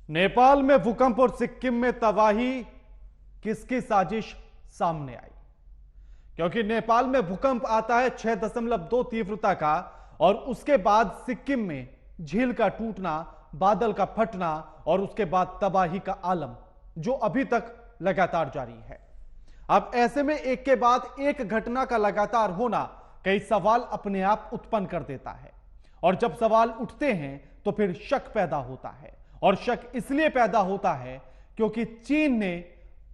नेपाल में भूकंप और सिक्किम में तबाही, किसकी साजिश सामने आई? क्योंकि नेपाल में भूकंप आता है 6.2 तीव्रता का और उसके बाद सिक्किम में झील का टूटना, बादल का फटना और उसके बाद तबाही का आलम जो अभी तक लगातार जारी है। अब ऐसे में एक के बाद एक घटना का लगातार होना कई सवाल अपने आप उत्पन्न कर देता है और जब सवाल उठते हैं तो फिर शक पैदा होता है और शक इसलिए पैदा होता है क्योंकि चीन ने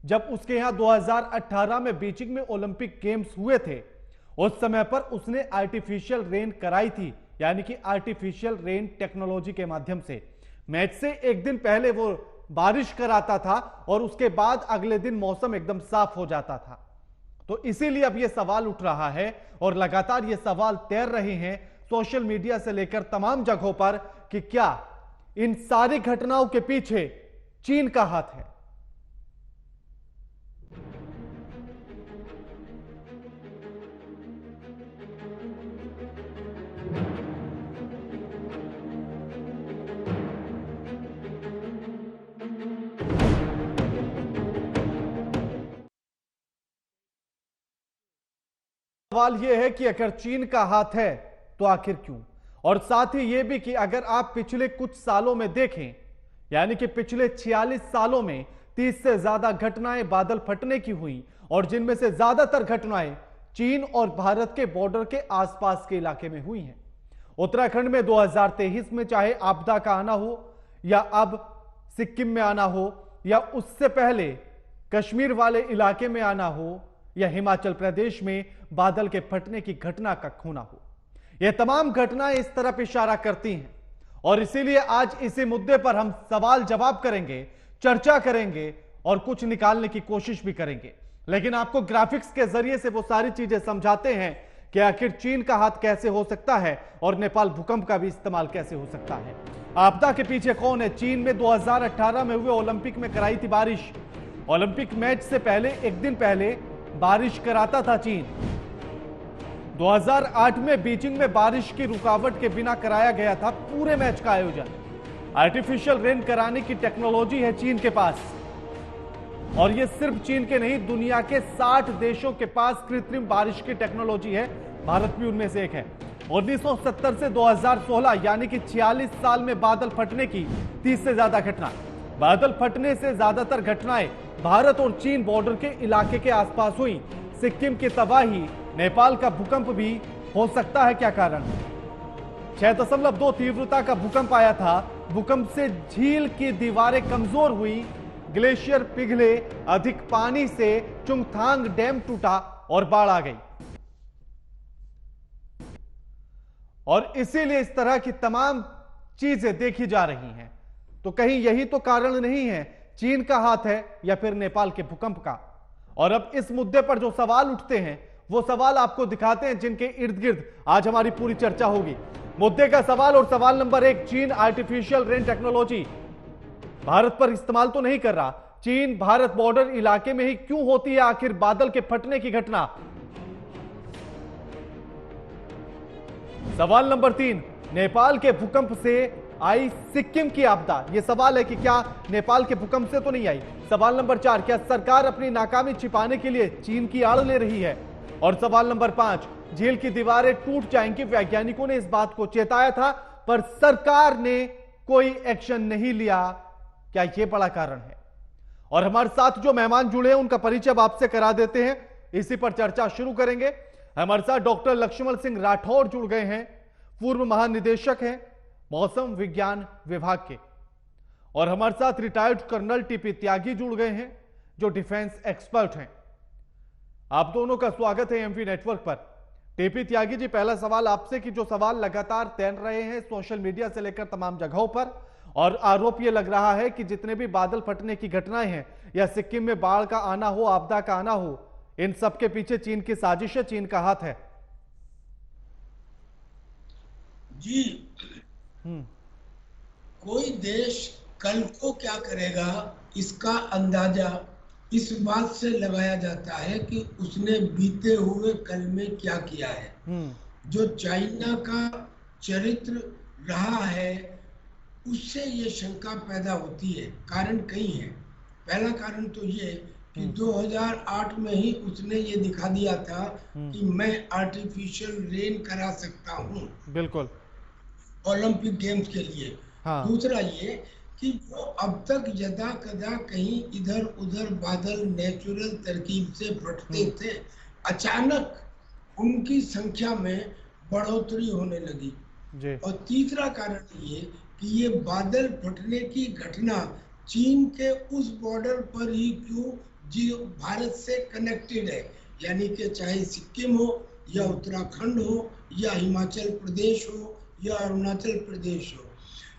जब उसके यहां 2018 में बीजिंग में ओलंपिक गेम्स हुए थे उस समय पर उसने आर्टिफिशियल रेन कराई थी, यानी कि आर्टिफिशियल रेन टेक्नोलॉजी के माध्यम से मैच से एक दिन पहले वो बारिश कराता था और उसके बाद अगले दिन मौसम एकदम साफ हो जाता था। तो इसीलिए अब यह सवाल उठ रहा है और लगातार ये सवाल तैर रहे हैं सोशल मीडिया से लेकर तमाम जगहों पर कि क्या इन सारी घटनाओं के पीछे चीन का हाथ है? सवाल यह है कि अगर चीन का हाथ है तो आखिर क्यों, और साथ ही यह भी कि अगर आप पिछले कुछ सालों में देखें, यानी कि पिछले 46 सालों में 30 से ज्यादा घटनाएं बादल फटने की हुई और जिनमें से ज्यादातर घटनाएं चीन और भारत के बॉर्डर के आसपास के इलाके में हुई हैं। उत्तराखंड में 2023 में चाहे आपदा का आना हो या अब सिक्किम में आना हो या उससे पहले कश्मीर वाले इलाके में आना हो या हिमाचल प्रदेश में बादल के फटने की घटना का होना हो, यह तमाम घटनाएं इस तरफ इशारा करती हैं और इसीलिए आज इसी मुद्दे पर हम सवाल जवाब करेंगे, चर्चा करेंगे और कुछ निकालने की कोशिश भी करेंगे। लेकिन आपको ग्राफिक्स के जरिए से वो सारी चीजें समझाते हैं कि आखिर चीन का हाथ कैसे हो सकता है और नेपाल भूकंप का भी इस्तेमाल कैसे हो सकता है। आपदा के पीछे कौन है? चीन में 2018 में हुए ओलंपिक में कराई थी बारिश। ओलंपिक मैच से पहले एक दिन पहले बारिश कराता था चीन। 2008 में बीजिंग में बारिश की रुकावट के बिना कराया गया था पूरे मैच का आयोजन। आर्टिफिशियल रेन कराने की टेक्नोलॉजी है चीन के पास और यह सिर्फ चीन के नहीं, दुनिया के 60 देशों के पास कृत्रिम बारिश की टेक्नोलॉजी है, भारत भी उनमें से एक है। 1970 से 2016 यानी कि 46 साल में बादल फटने की 30 से ज्यादा घटना। बादल फटने से ज्यादातर घटनाएं भारत और चीन बॉर्डर के इलाके के आसपास हुई। सिक्किम की तबाही, नेपाल का भूकंप भी हो सकता है क्या कारण? 6.2 तीव्रता का भूकंप आया था। भूकंप से झील की दीवारें कमजोर हुई, ग्लेशियर पिघले, अधिक पानी से चुंगथांग डैम टूटा और बाढ़ आ गई। और इसीलिए इस तरह की तमाम चीजें देखी जा रही हैं। तो कहीं यही तो कारण नहीं है चीन का हाथ है या फिर नेपाल के भूकंप का? और अब इस मुद्दे पर जो सवाल उठते हैं वो सवाल आपको दिखाते हैं जिनके इर्द गिर्द आज हमारी पूरी चर्चा होगी। मुद्दे का सवाल और सवाल नंबर 1, चीन आर्टिफिशियल रेन टेक्नोलॉजी भारत पर इस्तेमाल तो नहीं कर रहा। चीन भारत बॉर्डर इलाके में ही क्यों होती है आखिर बादल के फटने की घटना? सवाल नंबर 3, नेपाल के भूकंप से आई सिक्किम की आपदा। यह सवाल है कि क्या नेपाल के भूकंप से तो नहीं आई। सवाल नंबर 4, क्या सरकार अपनी नाकामी छिपाने के लिए चीन की आड़ ले रही है? और सवाल नंबर 5, झील की दीवारें टूट जाएंगी। वैज्ञानिकों ने इस बात को चेताया था पर सरकार ने कोई एक्शन नहीं लिया, क्या यह बड़ा कारण है? और हमारे साथ जो मेहमान जुड़े हैं उनका परिचय आपसे करा देते हैं, इसी पर चर्चा शुरू करेंगे। हमारे साथ डॉक्टर लक्ष्मण सिंह राठौर जुड़ गए हैं, पूर्व महानिदेशक हैं मौसम विज्ञान विभाग के, और हमारे साथ रिटायर्ड कर्नल टीपी त्यागी जुड़ गए हैं जो डिफेंस एक्सपर्ट हैं। आप दोनों का स्वागत है एमवी नेटवर्क पर। टीपी त्यागी जी, पहला सवाल आपसे कि जो सवाल लगातार तैर रहे हैं सोशल मीडिया से लेकर तमाम जगहों पर, और आरोप यह लग रहा है कि जितने भी बादल फटने की घटनाएं हैं या सिक्किम में बाढ़ का आना हो, आपदा का आना हो, इन सब के पीछे चीन की साजिश है, चीन का हाथ है। जी, कोई देश कल को क्या करेगा इसका अंदाजा इस बात से लगाया जाता है कि उसने बीते हुए कल में क्या किया है। जो चाइना का चरित्र रहा है उससे ये शंका पैदा होती है। कारण कई है। पहला कारण तो ये कि 2008 में ही उसने ये दिखा दिया था कि मैं आर्टिफिशियल रेन करा सकता हूँ बिल्कुल। ओलंपिक गेम्स के लिए। हाँ। दूसरा ये कि जो अब तक यदा कदा कहीं इधर उधर बादल नेचुरल तरकीब से फटते थे, अचानक उनकी संख्या में बढ़ोतरी होने लगी। जी। और तीसरा कारण ये कि ये बादल फटने की घटना चीन के उस बॉर्डर पर ही क्यों जो भारत से कनेक्टेड है, यानी कि चाहे सिक्किम हो या उत्तराखंड हो या हिमाचल प्रदेश हो या अरुणाचल प्रदेश हो,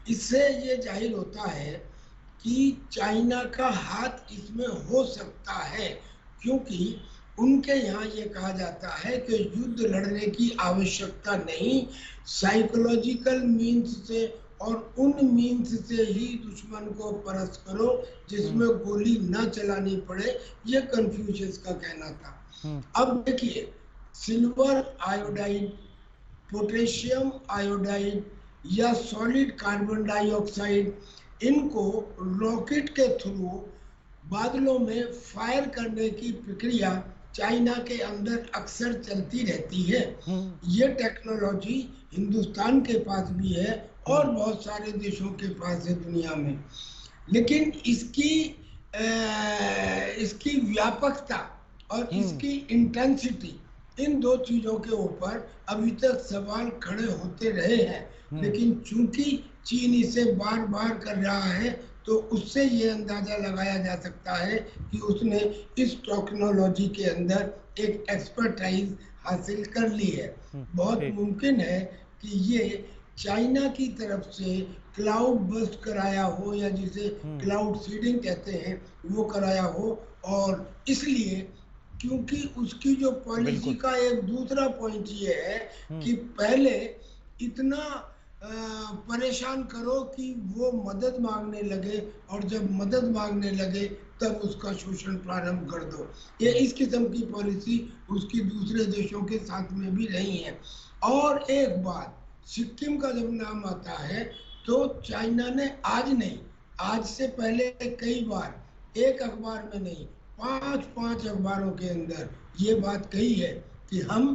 इससे ये जाहिर होता है कि चाइना का हाथ इसमें हो सकता है। क्योंकि उनके यहाँ ये कहा जाता है कि युद्ध लड़ने की आवश्यकता नहीं, साइकोलॉजिकल मीन्स से और उन मीन्स से ही दुश्मन को परस्त करो जिसमें गोली न चलानी पड़े, ये कन्फ्यूशियस का कहना था। अब देखिए, सिल्वर आयोडाइड, पोटेशियम आयोडाइड या सॉलिड कार्बन डाइऑक्साइड, इनको रॉकेट के थ्रू बादलों में फायर करने की प्रक्रिया चाइना के अंदर अक्सर चलती रहती है। ये टेक्नोलॉजी हिंदुस्तान के पास भी है और बहुत सारे देशों के पास है दुनिया में, लेकिन इसकी व्यापकता और इसकी इंटेंसिटी, इन दो चीजों के ऊपर अभी तक सवाल खड़े होते रहे हैं। लेकिन चूंकि चीन इसे बार बार कर रहा है, तो उससे ये अंदाजा लगाया जा सकता है कि उसने इस टेक्नोलॉजी के अंदर एक एक्सपर्टाइज हासिल कर ली है। बहुत मुमकिन है कि ये चाइना की तरफ से क्लाउड बस्ट कराया हो, या जिसे क्लाउड सीडिंग कहते हैं, वो कराया हो। और इसलिए क्योंकि उसकी जो पॉलिसी का एक दूसरा पॉइंट ये है कि पहले इतना परेशान करो कि वो मदद मांगने लगे, और जब मदद मांगने लगे तब उसका शोषण प्रारंभ कर दो। ये इस किस्म की पॉलिसी उसकी दूसरे देशों के साथ में भी रही है। और एक बात, सिक्किम का जब नाम आता है तो चाइना ने आज नहीं, आज से पहले कई बार, एक अखबार में नहीं, 5 अखबारों के अंदर ये बात कही है कि हम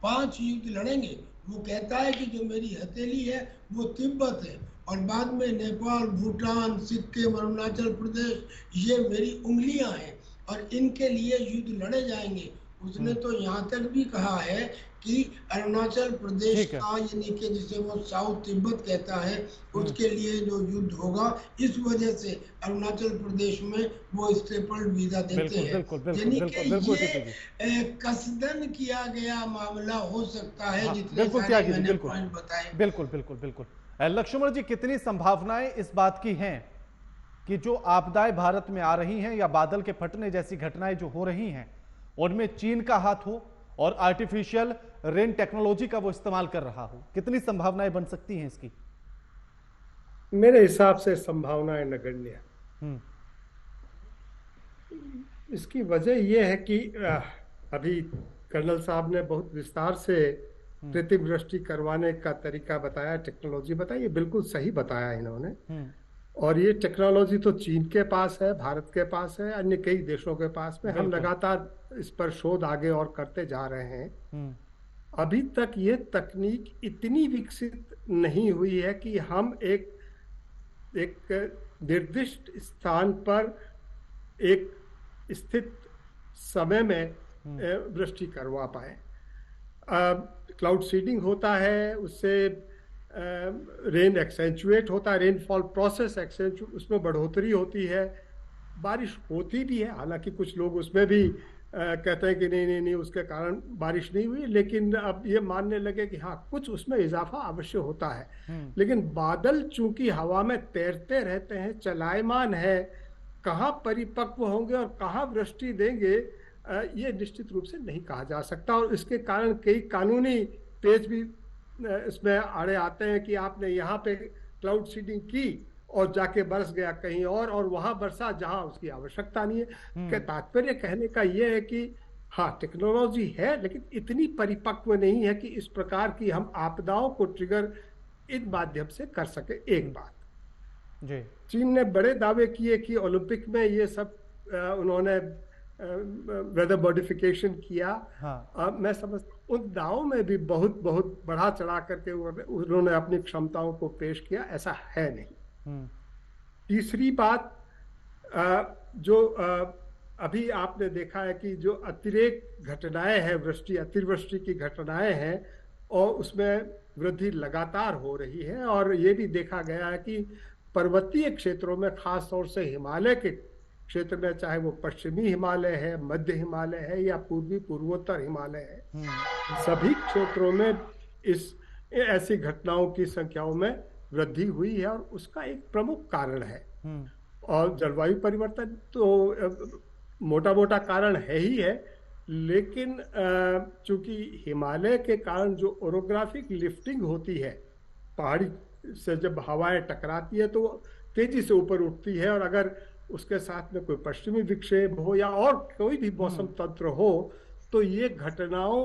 5 युद्ध लड़ेंगे। वो कहता है कि जो मेरी हथेली है वो तिब्बत है, और बाद में नेपाल, भूटान, सिक्किम, अरुणाचल प्रदेश, ये मेरी उंगलियां हैं और इनके लिए युद्ध लड़े जाएंगे। उसने तो यहाँ तक भी कहा है कि अरुणाचल प्रदेश का, यानी कि जिसे वो साउथ तिब्बत कहता है, उसके लिए जो युद्ध होगा, इस वजह से अरुणाचल प्रदेश में वो स्टेपल वीजा देते हैं। यानी कि ये कसदन किया गया मामला हो सकता है। जितने सारे मैंने पॉइंट बताए। बिल्कुल बिल्कुल बिल्कुल। लक्ष्मण जी, कितनी संभावनाएं इस बात की हैं कि जो आपदाएं भारत में आ रही हैं या बादल के फटने जैसी घटनाएं जो हो रही हैं, उनमें चीन का हाथ हो और आर्टिफिशियल रेन टेक्नोलॉजी का वो इस्तेमाल कर रहा हो? कितनी संभावनाएं बन सकती हैं इसकी? मेरे हिसाब से संभावनाएं नगण्य। इसकी वजह यह है कि अभी कर्नल साहब ने बहुत विस्तार से कृत्रिम दृष्टि करवाने का तरीका बताया, टेक्नोलॉजी बताई, ये बिल्कुल सही बताया इन्होंने। और ये टेक्नोलॉजी तो चीन के पास है, भारत के पास है, अन्य कई देशों के पास में। हम लगातार इस पर शोध आगे और करते जा रहे हैं। अभी तक ये तकनीक इतनी विकसित नहीं हुई है कि हम एक निर्दिष्ट स्थान पर एक स्थित समय में दृष्टि करवा पाए। क्लाउड सीडिंग होता है, उससे रेन एक्सेंचुएट होता है, रेनफॉल प्रोसेस एक्सेंचुएट, उसमें बढ़ोतरी होती है, बारिश होती भी है। हालांकि कुछ लोग उसमें भी कहते हैं कि नहीं उसके कारण बारिश नहीं हुई, लेकिन अब ये मानने लगे कि हाँ, कुछ उसमें इजाफा अवश्य होता है। लेकिन बादल चूंकि हवा में तैरते रहते हैं, चलायमान है, कहाँ परिपक्व होंगे और कहाँ वृष्टि देंगे, ये निश्चित रूप से नहीं कहा जा सकता। और इसके कारण कई कानूनी पेच भी इसमें आड़े आते हैं कि आपने यहाँ पे क्लाउड सीडिंग की और जाके बरस गया कहीं और वहां बरसा जहां उसकी आवश्यकता नहीं है। तात्पर्य कहने का यह है कि हाँ, टेक्नोलॉजी है, लेकिन इतनी परिपक्व नहीं है कि इस प्रकार की हम आपदाओं को ट्रिगर इन माध्यम से कर सके। एक बात जी, चीन ने बड़े दावे किए कि ओलंपिक में ये सब उन्होंने वेदर मॉडिफिकेशन किया। हाँ, मैं समझता हूं उन दावों में भी बहुत बहुत बढ़ा चढ़ा करके उन्होंने अपनी क्षमताओं को पेश किया, ऐसा है नहीं। तीसरी बात, जो अभी आपने देखा है कि जो अतिरेक घटनाएं हैं, अतिवृष्टि की घटनाएं हैं, और उसमें वृद्धि लगातार हो रही है। और ये भी देखा गया है कि पर्वतीय क्षेत्रों में, खास तौर से हिमालय के क्षेत्र में, चाहे वो पश्चिमी हिमालय है, मध्य हिमालय है या पूर्वोत्तर हिमालय है, सभी क्षेत्रों में ऐसी घटनाओं की संख्याओं में वृद्धि हुई है। और उसका एक प्रमुख कारण है, और जलवायु परिवर्तन तो मोटा मोटा कारण है ही है, लेकिन चूंकि हिमालय के कारण जो ओरोग्राफिक लिफ्टिंग होती है, पहाड़ी से जब हवाएं टकराती है तो तेजी से ऊपर उठती है, और अगर उसके साथ में कोई पश्चिमी विक्षेप हो या और कोई भी मौसम तंत्र हो, तो ये घटनाओं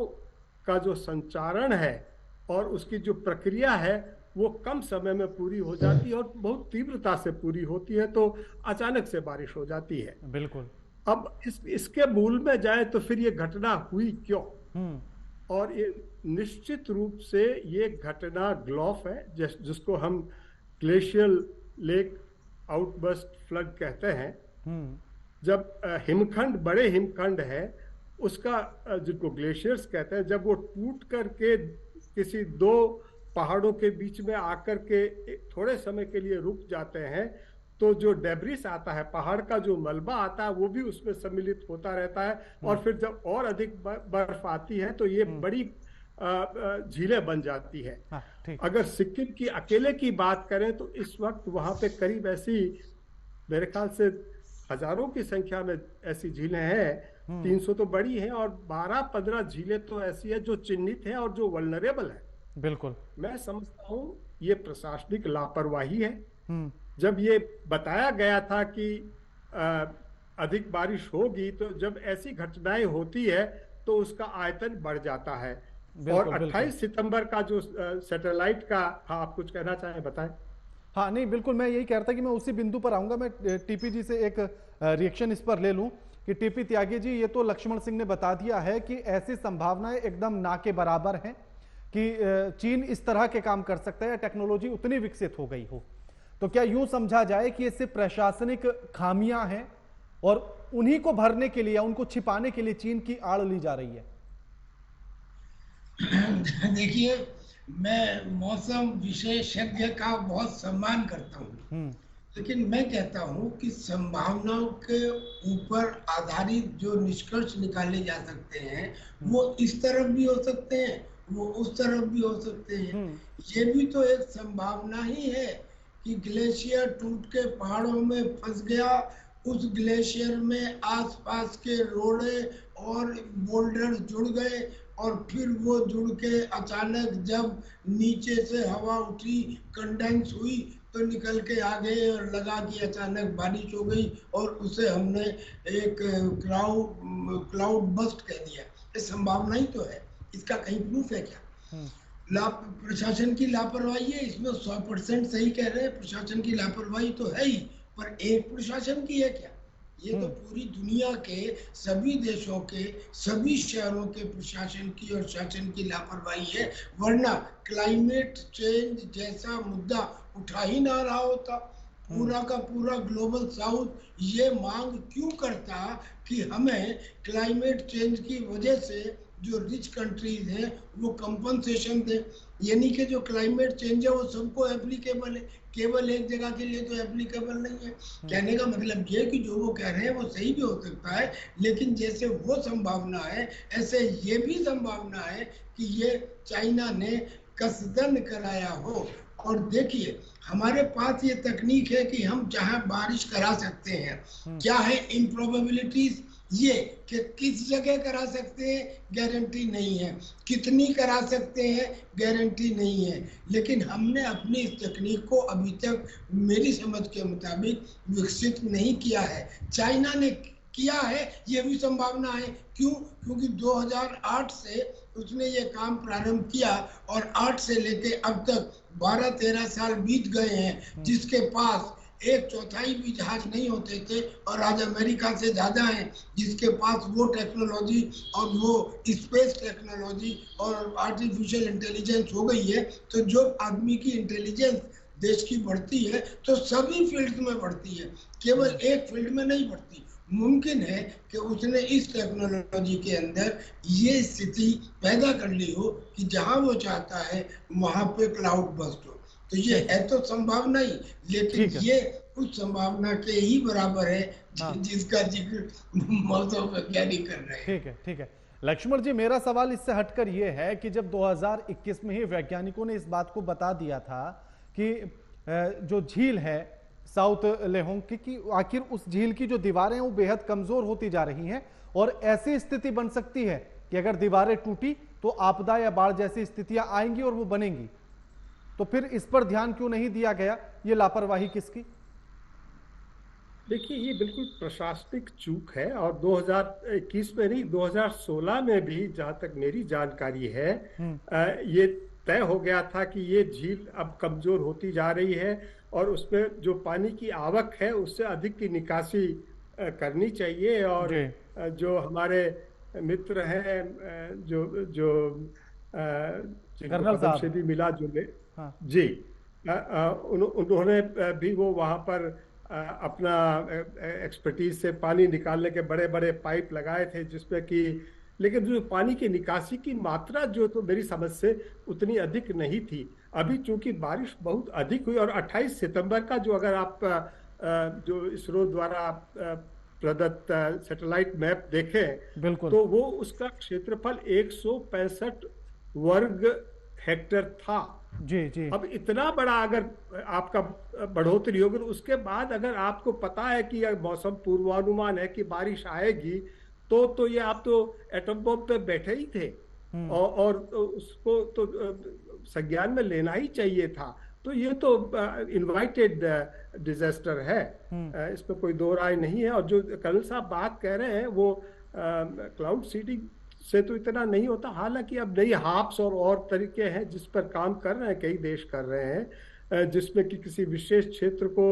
का जो संचारण है और उसकी जो प्रक्रिया है वो कम समय में पूरी हो जाती है और बहुत तीव्रता से पूरी होती है, तो अचानक से बारिश हो जाती है। बिल्कुल। अब इसके मूल में जाए तो फिर ये घटना हुई क्यों? और ये निश्चित रूप से ये घटना ग्लॉफ है, जिसको हम ग्लेशियल लेक आउटबर्स्ट फ्लड कहते हैं। जब हिमखंड, बड़े हिमखंड है उसका, जिनको ग्लेशियर्स कहते हैं, जब वो टूट करके किसी दो पहाड़ों के बीच में आकर के थोड़े समय के लिए रुक जाते हैं, तो जो डेब्रिस आता है, पहाड़ का जो मलबा आता है, वो भी उसमें सम्मिलित होता रहता है। और फिर जब और अधिक बर्फ आती है तो ये बड़ी झीलें बन जाती है। हाँ, अगर सिक्किम की अकेले की बात करें तो इस वक्त वहां पे करीब ऐसी, मेरे ख्याल से हजारों की संख्या में ऐसी झीलें हैं। 300 तो बड़ी हैं, और 12-15 झीलें तो ऐसी है जो चिन्हित है और जो वल्नरेबल है। बिल्कुल। मैं समझता हूँ ये प्रशासनिक लापरवाही है। जब ये बताया गया था कि अधिक बारिश होगी, तो जब ऐसी घटनाएं होती है तो उसका आयतन बढ़ जाता है। और 28 सितंबर का जो सैटेलाइट का, हाँ आप कुछ कहना चाहें, बताएं। हाँ नहीं, बिल्कुल, मैं यही कह रहा था कि मैं उसी बिंदु पर आऊंगा। मैं टीपी जी से एक रिएक्शन इस पर ले लूं कि टीपी त्यागी जी, ये तो लक्ष्मण सिंह ने बता दिया है कि ऐसी संभावनाएं एकदम ना के बराबर हैं कि चीन इस तरह के काम कर सकता है या टेक्नोलॉजी उतनी विकसित हो गई हो। तो क्या यूं समझा जाए कि ये सिर्फ प्रशासनिक खामियां हैं और उन्हीं को भरने के लिए, उनको छिपाने के लिए चीन की आड़ ली जा रही है? देखिए, मैं मौसम विशेषज्ञ का बहुत सम्मान करता हूँ, लेकिन मैं कहता हूँ कि संभावनाओं के ऊपर आधारित जो निष्कर्ष निकाले जा सकते हैं वो इस तरफ भी हो सकते हैं, वो उस तरफ भी हो सकते हैं। ये भी तो एक संभावना ही है कि ग्लेशियर टूट के पहाड़ों में फंस गया, उस ग्लेशियर में आसपास के रोड़े और बोल्डर जुड़ गए, और फिर वो जुड़ के अचानक जब नीचे से हवा उठी, कंडेंस हुई, तो निकल के आ गए और लगा कि अचानक बारिश हो गई, और उसे हमने एक क्लाउड बस्ट कह दिया। ये संभावना ही तो है, इसका कहीं प्रूफ है क्या? प्रशासन की लापरवाही है, इसमें 100% सही कह रहे हैं, प्रशासन की लापरवाही तो है ही, पर एक प्रशासन की है क्या? ये तो पूरी दुनिया के सभी देशों के सभी शहरों के प्रशासन की और शासन की लापरवाही है, वरना क्लाइमेट चेंज जैसा मुद्दा उठा ही ना रहा होता। पूरा का पूरा ग्लोबल साउथ ये मांग क्यों करता कि हमें क्लाइमेट चेंज की वजह से जो रिच कंट्रीज हैं वो कंपनसेशन दें। यानी कि जो क्लाइमेट चेंज है वो सबको एप्लीकेबल है, केवल एक जगह के लिए तो एप्लीकेबल नहीं है। कहने का मतलब ये कि जो वो कह रहे हैं वो सही भी हो सकता है, लेकिन जैसे वो संभावना है ऐसे ये भी संभावना है कि ये चाइना ने कसदन कराया हो। और देखिए, हमारे पास ये तकनीक है कि हम जहां बारिश करा सकते हैं, क्या है इम्प्रोबेबिलिटीज, ये कि किस जगह करा सकते हैं गारंटी नहीं है, कितनी करा सकते हैं गारंटी नहीं है, लेकिन हमने अपनी इस तकनीक को अभी तक मेरी समझ के मुताबिक विकसित नहीं किया है। चाइना ने किया है, ये भी संभावना है। क्यों? क्योंकि 2008 से उसने ये काम प्रारंभ किया और 8 से लेके अब तक 12-13 साल बीत गए हैं, जिसके पास 1/4 भी जहाज नहीं होते थे और आज अमेरिका से ज्यादा है जिसके पास वो टेक्नोलॉजी और वो स्पेस टेक्नोलॉजी और आर्टिफिशियल इंटेलिजेंस हो गई है। तो जो आदमी की इंटेलिजेंस देश की बढ़ती है तो सभी फील्ड में बढ़ती है, केवल एक फील्ड में नहीं बढ़ती। मुमकिन है कि उसने इस टेक्नोलॉजी के अंदर ये स्थिति पैदा कर ली हो कि जहां वो चाहता है वहां पे क्लाउड बस्ट हो। तो ये है तो संभावना ही, लेकिन ये उस संभावना के ही बराबर है जिसका जिक्र मौसम वैज्ञानिक कर रहे हैं। ठीक है लक्ष्मण जी, मेरा सवाल इससे हटकर ये है कि जब 2021 में ही वैज्ञानिकों ने इस बात को बता दिया था कि जो झील है साउथ लेहोंग की आखिर उस झील की जो दीवारें हैं वो बेहद कमजोर होती जा रही हैं और ऐसी स्थिति बन सकती है कि अगर दीवारें टूटी तो आपदा या बाढ़ जैसी स्थितियां आएंगी और वो बनेंगी, तो फिर इस पर ध्यान क्यों नहीं दिया गया? ये लापरवाही किसकी? देखिए, ये बिल्कुल प्रशासनिक चूक है और 2021 में नहीं 2016 में भी जहां तक मेरी जानकारी है ये तय हो गया था कि ये झील अब कमजोर होती जा रही है और उसमें जो पानी की आवक है उससे अधिक की निकासी करनी चाहिए। और जो हमारे मित्र हैं जो जो कर्नल साहब से भी मिला जुले, हाँ। जी, उन्होंने भी वो वहाँ पर अपना एक्सपर्टीज से पानी निकालने के बड़े बड़े पाइप लगाए थे जिसपे कि, लेकिन जो पानी की निकासी की मात्रा जो तो मेरी समझ से उतनी अधिक नहीं थी। अभी चूंकि बारिश बहुत अधिक हुई और 28 सितंबर का जो अगर आप जो इसरो द्वारा प्रदत्त सैटेलाइट मैप देखें तो वो उसका क्षेत्रफल 165 वर्ग हेक्टेयर था। जी। अब इतना बड़ा अगर आपका बढ़ोतरी होगी तो उसके बाद अगर आपको पता है कि मौसम पूर्वानुमान है कि बारिश आएगी तो ये आप तो एटम बम पे बैठे ही थे और उसको तो संज्ञान में लेना ही चाहिए था। तो ये तो इनवाइटेड डिजास्टर है, इसमें कोई दो राय नहीं है। और जो कर्नल साहब बात कह रहे हैं वो क्लाउड सीडिंग से तो इतना नहीं होता। हालांकि अब नई हाप्स और तरीके हैं जिस पर काम कर रहे हैं, कई देश कर रहे हैं, जिसमें कि किसी विशेष क्षेत्र को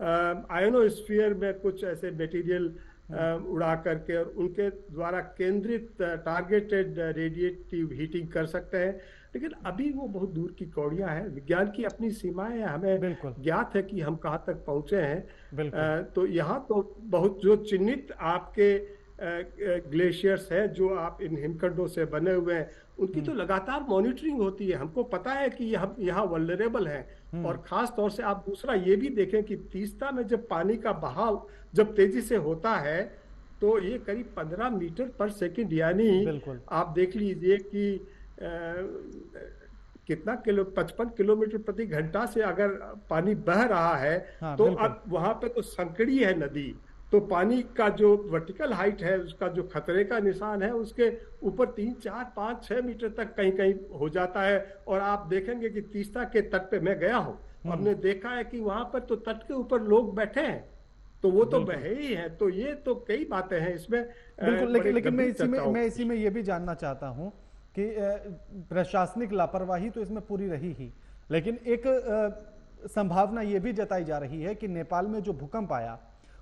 आयोनोस्फीयर में कुछ ऐसे मटेरियल उड़ा करके और उनके द्वारा केंद्रित टारगेटेड रेडिएटिव हीटिंग कर सकते हैं। लेकिन अभी वो बहुत दूर की कौड़ियां हैं, विज्ञान की अपनी सीमाएं हमें ज्ञात है कि हम कहाँ तक पहुंचे हैं। तो यहाँ तो बहुत जो चिन्हित आपके ग्लेशियर्स है जो आप इन हिमखंडों से बने हुए हैं उनकी तो लगातार मॉनिटरिंग होती है। हमको पता है कि हम यहाँ वल्नरेबल हैं। और खास तौर से आप दूसरा ये भी देखें कि तीस्ता में जब पानी का बहाव जब तेजी से होता है तो ये करीब 15 मीटर पर सेकंड, यानी आप देख लीजिए कि कितना 55 किलोमीटर प्रति घंटा से अगर पानी बह रहा है तो अब वहां पे तो संकड़ी है नदी, तो पानी का जो वर्टिकल हाइट है उसका जो खतरे का निशान है उसके ऊपर 3, 4, 5, 6 मीटर तक कहीं कहीं हो जाता है। और आप देखेंगे कि तीस्ता के तट पे मैं गया हूँ, हमने देखा है कि वहां पर तो तट के ऊपर लोग बैठे हैं, तो वो तो बहे ही है। तो ये तो कई बातें हैं इसमें। बिल्कुल, लेकिन मैं इसी में ये भी जानना चाहता हूँ कि प्रशासनिक लापरवाही तो इसमें पूरी रही ही, लेकिन एक संभावना ये भी जताई जा रही है कि नेपाल में जो भूकंप आया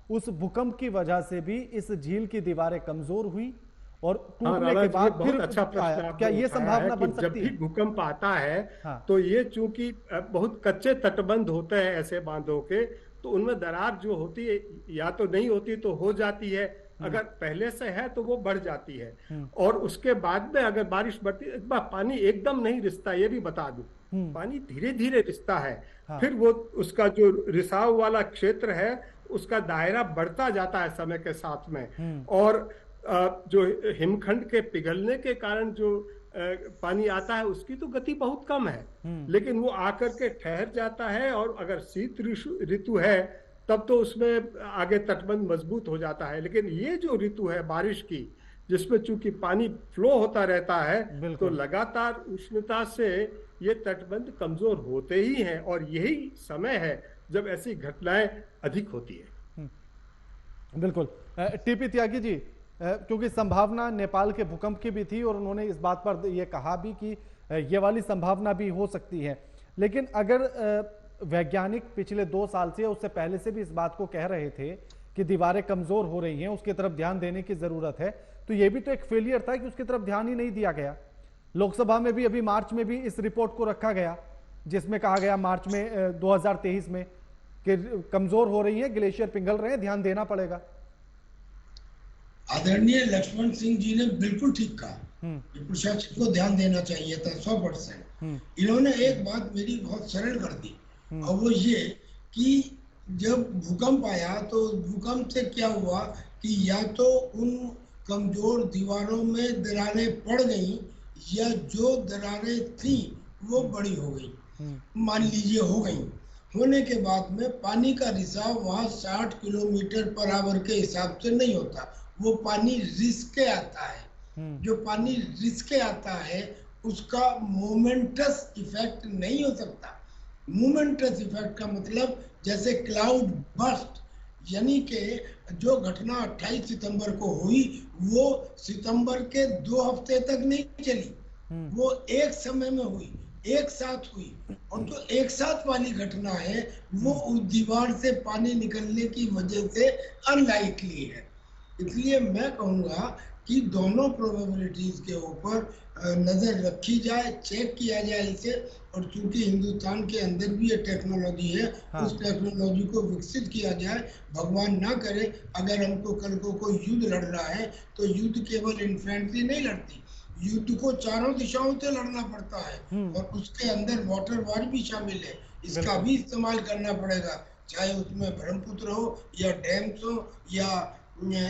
उस भूकंप की वजह से भी इस झील की दीवारें कमजोर हुई और टूटने के बाद फिर अच्छा प्रश्न क्या ये संभावना बन सकती है? जब भी भूकंप आता है तो ये चूंकि बहुत कच्चे तटबंध होते हैं ऐसे बांधों के, तो उनमें दरार जो होती है या तो नहीं होती तो हो जाती है, अगर पहले से है तो वो बढ़ जाती है। और उसके बाद में अगर बारिश बढ़ती है, पानी एकदम नहीं रिसता, ये भी बता दूं, पानी धीरे धीरे रिसता है। फिर वो उसका जो रिसाव वाला क्षेत्र है उसका दायरा बढ़ता जाता है समय के साथ में। और जो हिमखंड के पिघलने के कारण जो पानी आता है उसकी तो गति बहुत कम है, लेकिन वो आकर के ठहर जाता है। और अगर शीत ऋतु है तब तो उसमें आगे तटबंध मजबूत हो जाता है। लेकिन ये जो ऋतु है बारिश की, जिसमें चूंकि पानी फ्लो होता रहता है, तो लगातार उष्णता से ये तटबंध कमजोर होते ही हैं और यही समय है जब ऐसी घटनाएं अधिक होती है। बिल्कुल। टीपी त्यागी जी, क्योंकि संभावना नेपाल के भूकंप की भी थी और उन्होंने इस बात पर यह कहा भी कि ये वाली संभावना भी हो सकती है, लेकिन अगर वैज्ञानिक पिछले 2 साल से, उससे पहले से भी इस बात को कह रहे थे कि दीवारें कमजोर हो रही हैं, उसकी तरफ ध्यान देने की जरूरत है, तो यह भी तो एक फेलियर था कि उसकी तरफ ध्यान ही नहीं दिया गया। लोकसभा में भी अभी मार्च में भी इस रिपोर्ट को रखा गया जिसमें कहा गया मार्च में 2023 में कि कमजोर हो रही है, ग्लेशियर पिघल रहे हैं, ध्यान देना पड़ेगा। आदरणीय लक्ष्मण सिंह जी ने बिल्कुल ठीक कहा, प्रशासन को ध्यान देना चाहिए था 100%। इन्होंने एक बात मेरी बहुत सरल कर दी, और वो ये कि जब भूकंप आया तो भूकंप से क्या हुआ कि या तो उन कमजोर दीवारों में दरारें पड़ गई या जो दरारें थी वो बड़ी हो गई, मान लीजिए हो गई। होने के बाद में पानी का रिसाव वहाँ 60 किलोमीटर पर आवर के हिसाब से नहीं होता, वो पानी रिस के आता है। जो पानी रिस के आता है उसका मोमेंटस इफेक्ट नहीं हो सकता। मोमेंटस इफेक्ट का मतलब जैसे क्लाउड बर्स्ट, यानी कि जो घटना 28 सितंबर को हुई वो सितंबर के 2 हफ्ते तक नहीं चली, वो एक समय में हुई, एक साथ हुई। और जो एक साथ वाली घटना है वो उस दीवार से पानी निकलने की वजह से अनलाइकली है। इसलिए मैं कहूँगा कि दोनों प्रोबेबिलिटीज के ऊपर नजर रखी जाए, चेक किया जाए इसे। और चूंकि हिंदुस्तान के अंदर भी ये टेक्नोलॉजी है, उस टेक्नोलॉजी को विकसित किया जाए। भगवान ना करे अगर हमको कल को कोई युद्ध लड़ रहा है तो युद्ध केवल इन्फेंट्री नहीं लड़ती, युद्ध को चारों दिशाओं से लड़ना पड़ता है, और उसके अंदर वाटर वार भी शामिल है। इसका भी इस्तेमाल करना पड़ेगा, चाहे उसमें ब्रह्मपुत्र हो या डैम्स हो या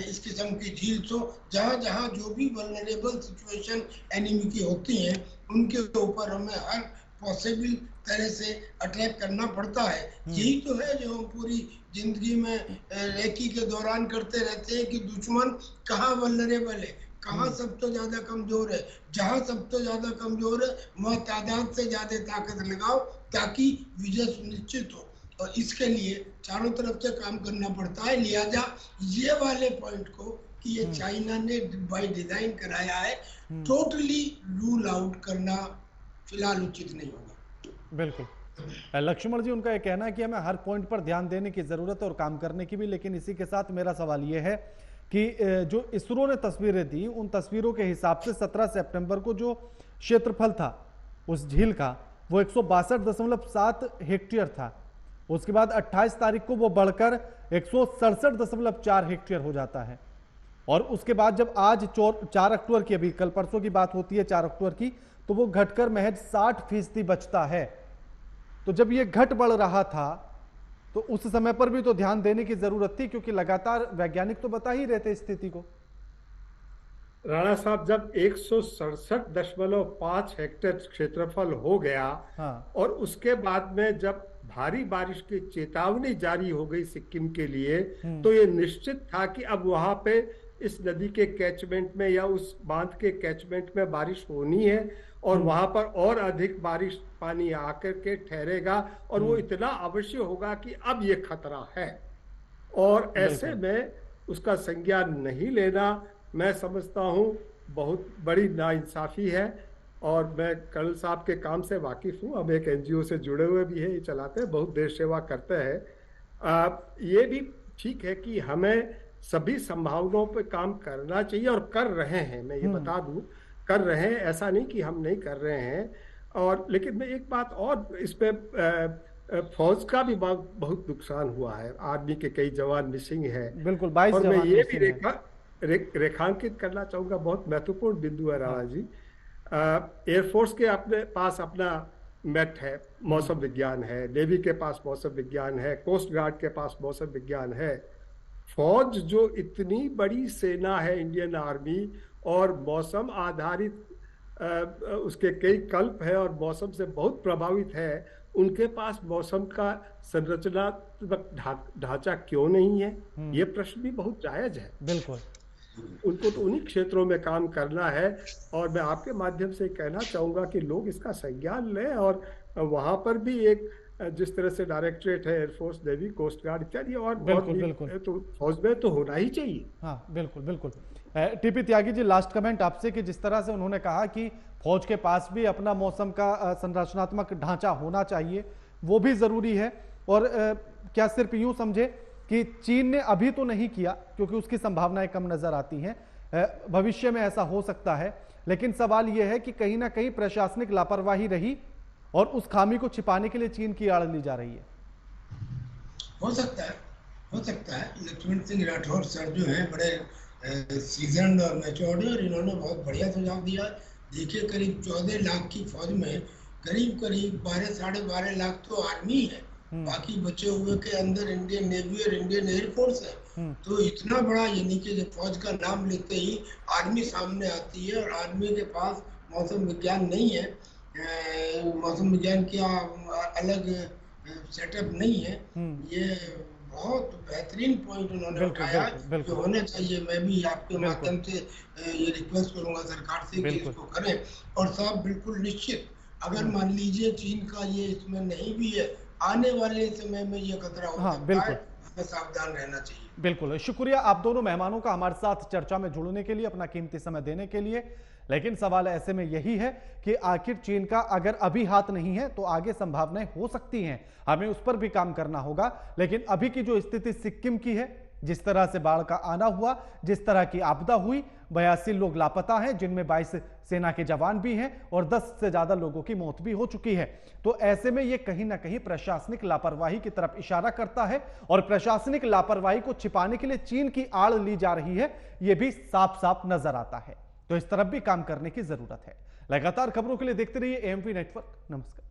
इस किस्म की झील हो। जहाँ जहाँ जो भी वल्नरेबल सिचुएशन एनिमी की होती हैं उनके ऊपर हमें हर पॉसिबल तरह से अटैक करना पड़ता है। यही तो है जो हम पूरी जिंदगी में रेकी के दौरान करते रहते हैं कि दुश्मन कहाँ वल्नरेबल है, कहाँ सबसे ज्यादा कमजोर है। जहाँ सबसे ज्यादा कमजोर है वहाँ तादाद से ज्यादा ताकत लगाओ ताकि विजय सुनिश्चित हो। और इसके लिए चारों तरफ से काम करना पड़ता है। लिहाजा ये वाले पॉइंट को कि ये चाइना ने बाय डिजाइन कराया है, टोटली रूल आउट करना फिलहाल उचित नहीं होगा। बिल्कुल लक्ष्मण जी, उनका यह कहना है कि हमें हर पॉइंट पर ध्यान देने की जरूरत है और काम करने की भी। लेकिन इसी के साथ मेरा सवाल यह है कि जो इसरो ने तस्वीरें दी, उन तस्वीरों के हिसाब से 17 सितंबर को जो क्षेत्रफल था उस झील का वो 162.7 हेक्टेयर था। उसके बाद 28 तारीख को वो बढ़कर 167.4 हेक्टेयर हो जाता है। और उसके बाद जब आज 4 अक्टूबर की, अभी कल परसों की बात होती है 4 अक्टूबर की, तो वो घटकर महज 60% बचता है। तो जब ये घट बढ़ रहा था तो उस समय पर भी तो ध्यान देने की जरूरत थी, क्योंकि लगातार वैज्ञानिक तो बता ही रहे थे स्थिति को। राणा साहब, जब 167.5 हेक्टेयर क्षेत्रफल हो गया, और उसके बाद में जब भारी बारिश की चेतावनी जारी हो गई सिक्किम के लिए, तो ये निश्चित था कि अब वहां पे इस नदी के कैचमेंट में या उस बांध के कैचमेंट में बारिश होनी है, और वहां पर और अधिक बारिश पानी आकर के ठहरेगा, और वो इतना अवश्य होगा कि अब ये खतरा है। और ऐसे में उसका संज्ञान नहीं लेना, मैं समझता हूँ बहुत बड़ी नाइंसाफी है। और मैं कर्नल साहब के काम से वाकिफ हूँ, हम एक एनजीओ से जुड़े हुए भी हैं, ये चलाते हैं, बहुत देश सेवा करते हैं। ये भी ठीक है कि हमें सभी संभावनाओं पे काम करना चाहिए, और कर रहे हैं। मैं ये बता दूं, कर रहे हैं, ऐसा नहीं कि हम नहीं कर रहे हैं। और लेकिन मैं एक बात और, इस पे फौज का भी बहुत नुकसान हुआ है, आर्मी के कई जवान मिसिंग है। बिल्कुल, 22 और मैं ये भी रेखांकित करना चाहूंगा, बहुत महत्वपूर्ण बिंदु है राणा जी। एयरफोर्स के अपने पास अपना मेट है, मौसम विज्ञान है, नेवी के पास मौसम विज्ञान है, कोस्ट गार्ड के पास मौसम विज्ञान है। फौज जो इतनी बड़ी सेना है इंडियन आर्मी, और मौसम आधारित उसके कई कल्प है और मौसम से बहुत प्रभावित है, उनके पास मौसम का संरचनात्मक ढांचा क्यों नहीं है? ये प्रश्न भी बहुत जायज है। बिल्कुल, उनको तो उन्हीं क्षेत्रों में काम करना है। और मैं आपके माध्यम से कहना चाहूँगा कि लोग इसका संज्ञान लें, और वहाँ पर भी एक जिस तरह से डायरेक्टरेट है, एयरफोर्स, नेवी, कोस्ट गार्ड इत्यादि और बिल्कुल, बिल्कुल। तो फौज में तो होना ही चाहिए। हाँ, बिल्कुल बिल्कुल। TP Tyagi ji, last comment आपसे कि जिस तरह से उन्होंने कहा कि फौज के पास भी अपना मौसम का संरचनात्मक ढांचा होना चाहिए, वो भी जरूरी है। और क्या सिर्फ यूं समझे कि चीन ने अभी तो नहीं किया क्योंकि उसकी संभावनाएं कम नजर आती हैं, भविष्य में ऐसा हो सकता है, लेकिन सवाल यह है कि कहीं ना कहीं प्रशासनिक लापरवाही रही और उस खामी को छिपाने के लिए चीन की आड़ ली जा रही है। हो सकता है, हो सकता है। लक्ष्मण सिंह राठौर सर जो है बड़े सीजन्ड और मैच्योर्ड है और इन्होंने बहुत बढ़िया सुझाव दिया है। देखिए, करीब 14 लाख की फौज में करीब करीब 12 साढ़े 12 लाख तो आर्मी है, बाकी बचे हुए के अंदर इंडियन नेवी और इंडियन एयरफोर्स है। तो इतना बड़ा, यानी कि जब फौज का नाम लेते ही आर्मी सामने आती है और आर्मी के पास मौसम विज्ञान नहीं है, मौसम विज्ञान का अलग सेटअप नहीं है। ये बहुत बेहतरीन पॉइंट उन्होंने उठाया जो होना चाहिए। मैं भी आपके माध्यम से ये रिक्वेस्ट करूंगा सरकार से कि इसको करें। और साहब, बिल्कुल निश्चित, अगर मान लीजिए चीन का ये इसमें नहीं भी है, आने वाले समय में ये खतरा हो सकता है, हमें सावधान रहना चाहिए। बिल्कुल, शुक्रिया आप दोनों मेहमानों का हमारे साथ चर्चा में जुड़ने के लिए, अपना कीमती समय देने के लिए। लेकिन सवाल ऐसे में यही है कि आखिर चीन का अगर अभी हाथ नहीं है तो आगे संभावनाएं हो सकती हैं, हमें उस पर भी काम करना होगा। लेकिन अभी की जो स्थिति सिक्किम की है, जिस तरह से बाढ़ का आना हुआ, जिस तरह की आपदा हुई, 82 लोग लापता हैं, जिनमें 22 सेना के जवान भी हैं और 10 से ज्यादा लोगों की मौत भी हो चुकी है। तो ऐसे में यह कहीं ना कहीं प्रशासनिक लापरवाही की तरफ इशारा करता है और प्रशासनिक लापरवाही को छिपाने के लिए चीन की आड़ ली जा रही है, यह भी साफ साफ नजर आता है। तो इस तरफ भी काम करने की जरूरत है। लगातार खबरों के लिए देखते रहिए एएमपी नेटवर्क। नमस्कार।